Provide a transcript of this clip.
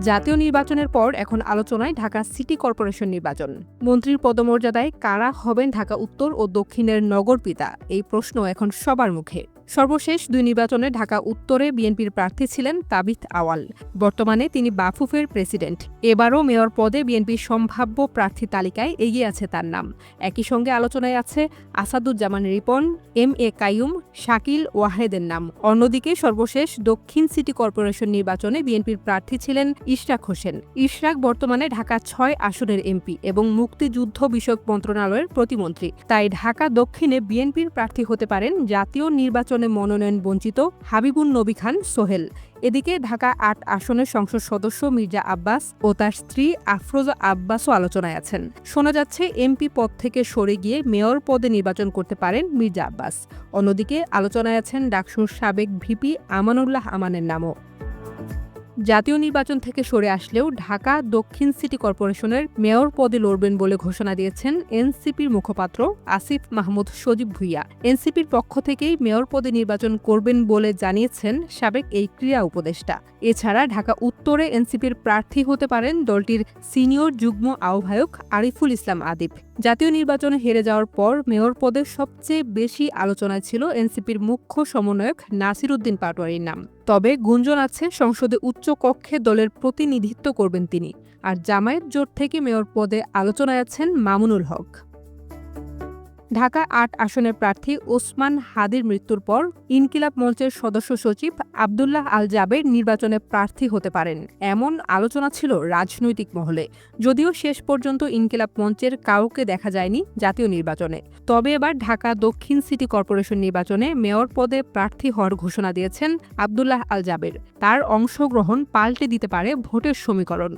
জাতীয় নির্বাচনের পর এখন আলোচনায় ঢাকা সিটি কর্পোরেশন নির্বাচন। মন্ত্রীর পদমর্যাদায় কারা হবেন ঢাকা উত্তর ও দক্ষিণের নগরপিতা, এই প্রশ্ন এখন সবার মুখে। সর্বশেষ দুই নির্বাচনে ঢাকা উত্তরে বিএনপির প্রার্থী ছিলেন তাবিথ আওয়াল। বর্তমানে তিনি বাফুফের প্রেসিডেন্ট। এবারও মেয়র পদে বিএনপির সম্ভাব্য প্রার্থী তালিকায় এগিয়ে আছে তার নাম। একই সঙ্গে আলোচনায় আছে আসাদুজ্জামান রিপন, এম এ কাইয়ুম, শাকিল ওয়াহেদের নাম। অন্যদিকে সর্বশেষ দক্ষিণ সিটি কর্পোরেশন নির্বাচনে বিএনপির প্রার্থী ছিলেন ইশরাক হোসেন। ইশরাক বর্তমানে ঢাকা ৬ আসনের এমপি এবং মুক্তিযুদ্ধ বিষয়ক মন্ত্রণালয়ের প্রতিমন্ত্রী। তাই ঢাকা দক্ষিণে বিএনপির প্রার্থী হতে পারেন জাতীয় নির্বাচনে মনোনয়ন বঞ্চিত হাবিবুন নবী খান সোহেল। এদিকে ঢাকা ৮ আসনের সংসদ সদস্য মির্জা আব্বাস ও তার স্ত্রী আফরোজা আব্বাসও আলোচনায় আছেন। শোনা যাচ্ছে এমপি পদ থেকে সরে গিয়ে মেয়র পদে নির্বাচন করতে পারেন মির্জা আব্বাস। অন্যদিকে আলোচনায় আছেন ডাকসুর সাবেক ভিপি আমানুল্লাহ আমানের নামও। জাতীয় নির্বাচন থেকে সরে আসলেও ঢাকা দক্ষিণ সিটি কর্পোরেশনের মেয়র পদে লড়বেন বলে ঘোষণা দিয়েছেন এনসিপির মুখপাত্র আসিফ মাহমুদ সজীব ভুইয়া। এনসিপির পক্ষ থেকেই মেয়র পদে নির্বাচন করবেন বলে জানিয়েছেন সাবেক এই ক্রীড়া উপদেষ্টা। এছাড়া ঢাকা উত্তরে এনসিপির প্রার্থী হতে পারেন দলটির সিনিয়র যুগ্ম আহ্বায়ক আরিফুল ইসলাম আদিব। জাতীয় নির্বাচনে হেরে যাওয়ার পর মেয়র পদে সবচেয়ে বেশি আলোচনায় ছিল এনসিপির মুখ্য সমন্বয়ক নাসির উদ্দিন পাটোয়ারির নাম। তবে গুঞ্জন আছে সংসদে উচ্চ কক্ষে দলের প্রতিনিধিত্ব করবেন তিনি। আর জামায়াত জোট থেকে মেয়র পদে আলোচনায় আছেন মামুনুল হক। ঢাকা ৮ আসনের প্রার্থী ওসমান হাদির মৃত্যুর পর ইনকিলাব মঞ্চের সদস্য সচিব আবদুল্লাহ আল জাবের নির্বাচনে প্রার্থী হতে পারেন এমন আলোচনা ছিল রাজনৈতিক মহলে। যদিও শেষ পর্যন্ত ইনকিলাব মঞ্চের কাউকে দেখা যায়নি জাতীয় নির্বাচনে। তবে এবার ঢাকা দক্ষিণ সিটি কর্পোরেশন নির্বাচনে মেয়র পদে প্রার্থী হওয়ার ঘোষণা দিয়েছেন আবদুল্লাহ আল জাবের। তার অংশগ্রহণ পাল্টে দিতে পারে ভোটের সমীকরণ।